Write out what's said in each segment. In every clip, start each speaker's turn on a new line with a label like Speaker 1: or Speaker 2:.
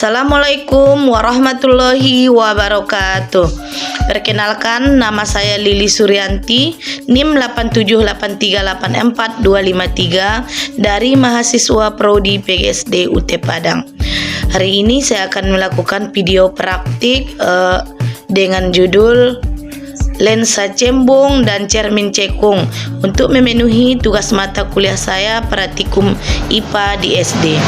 Speaker 1: Assalamualaikum warahmatullahi wabarakatuh. Perkenalkan, nama saya Lili Suryanti, NIM 878384253 dari mahasiswa Prodi PGSD UT Padang. Hari ini saya akan melakukan video praktik dengan judul lensa cembung dan cermin cekung untuk memenuhi tugas mata kuliah saya praktikum IPA di SD.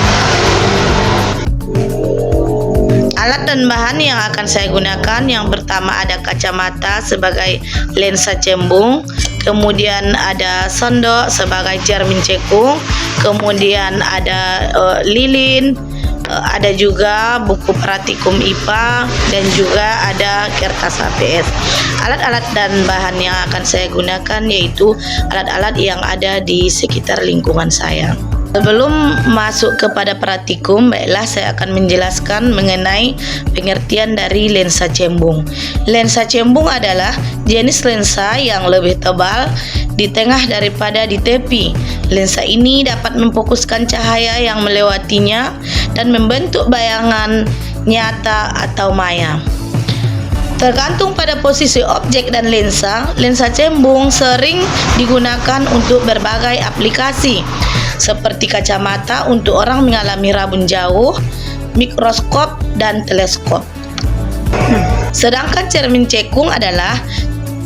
Speaker 1: Alat dan bahan yang akan saya gunakan, yang pertama ada kacamata sebagai lensa cembung, kemudian ada sendok sebagai cermin cekung, kemudian ada lilin, ada juga buku praktikum IPA, dan juga ada kertas HPS. Alat-alat dan bahan yang akan saya gunakan yaitu alat-alat yang ada di sekitar lingkungan saya. Sebelum masuk kepada praktikum, baiklah saya akan menjelaskan mengenai pengertian dari lensa cembung. Lensa cembung adalah jenis lensa yang lebih tebal di tengah daripada di tepi. Lensa ini dapat memfokuskan cahaya yang melewatinya dan membentuk bayangan nyata atau maya. Tergantung pada posisi objek dan lensa, lensa cembung sering digunakan untuk berbagai aplikasi, seperti kacamata untuk orang mengalami rabun jauh, mikroskop, dan teleskop. Sedangkan cermin cekung adalah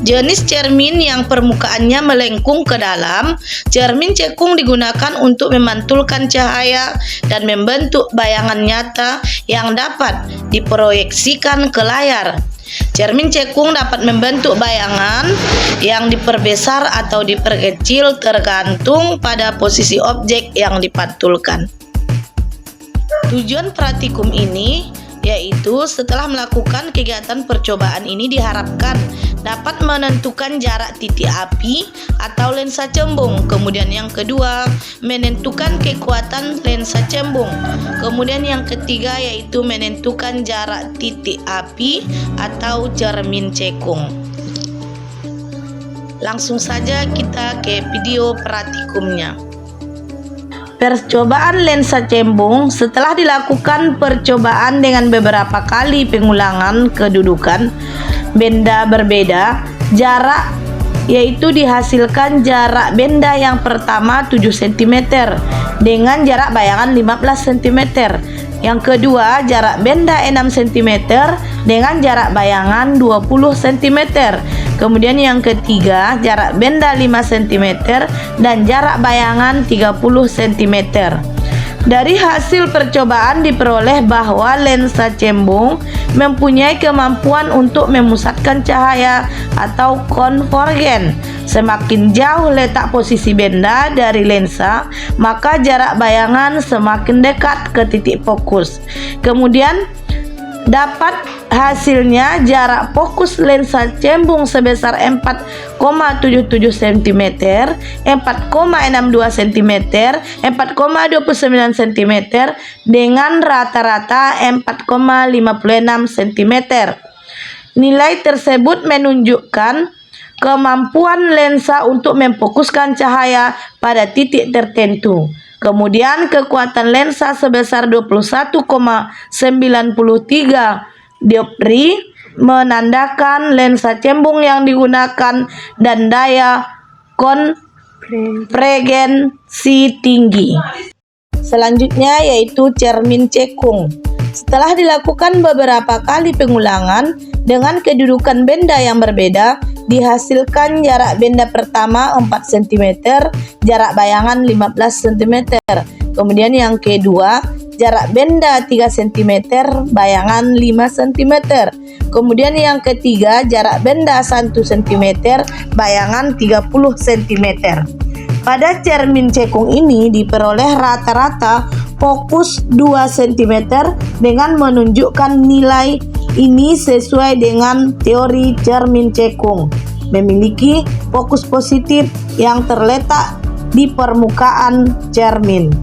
Speaker 1: jenis cermin yang permukaannya melengkung ke dalam. Cermin cekung digunakan untuk memantulkan cahaya dan membentuk bayangan nyata yang dapat diproyeksikan ke layar. Cermin cekung dapat membentuk bayangan yang diperbesar atau diperkecil tergantung pada posisi objek yang dipantulkan. Tujuan praktikum ini yaitu setelah melakukan kegiatan percobaan ini diharapkan dapat menentukan jarak titik api atau lensa cembung. Kemudian yang kedua, menentukan kekuatan lensa cembung. Kemudian yang ketiga yaitu menentukan jarak titik api atau cermin cekung. Langsung saja kita ke video praktikumnya. Percobaan lensa cembung. Setelah dilakukan percobaan dengan beberapa kali pengulangan kedudukan benda berbeda, jarak yaitu dihasilkan jarak benda yang pertama 7 cm dengan jarak bayangan 15 cm. Yang kedua, jarak benda 6 cm dengan jarak bayangan 20 cm. Kemudian yang ketiga, jarak benda 5 cm dan jarak bayangan 30 cm. Dari hasil percobaan diperoleh bahwa lensa cembung mempunyai kemampuan untuk memusatkan cahaya atau konvergen. Semakin jauh letak posisi benda dari lensa, maka jarak bayangan semakin dekat ke titik fokus. Kemudian dapat hasilnya jarak fokus lensa cembung sebesar 4,77 cm, 4,62 cm, 4,29 cm dengan rata-rata 4,56 cm. Nilai tersebut menunjukkan kemampuan lensa untuk memfokuskan cahaya pada titik tertentu. Kemudian kekuatan lensa sebesar 21,93 dioptri menandakan lensa cembung yang digunakan dan daya konvergensi tinggi. Selanjutnya yaitu cermin cekung. Setelah dilakukan beberapa kali pengulangan dengan kedudukan benda yang berbeda, dihasilkan jarak benda pertama 4 cm, jarak bayangan 15 cm. Kemudian yang kedua, jarak benda 3 cm, bayangan 5 cm. Kemudian yang ketiga, jarak benda 1 cm, bayangan 30 cm. Pada cermin cekung ini diperoleh rata-rata fokus 2 cm dengan menunjukkan nilai ini sesuai dengan teori cermin cekung, memiliki fokus positif yang terletak di permukaan cermin.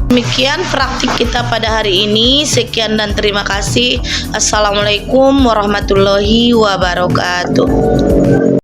Speaker 1: Demikian praktik kita pada hari ini. Sekian dan terima kasih. Assalamualaikum warahmatullahi wabarakatuh.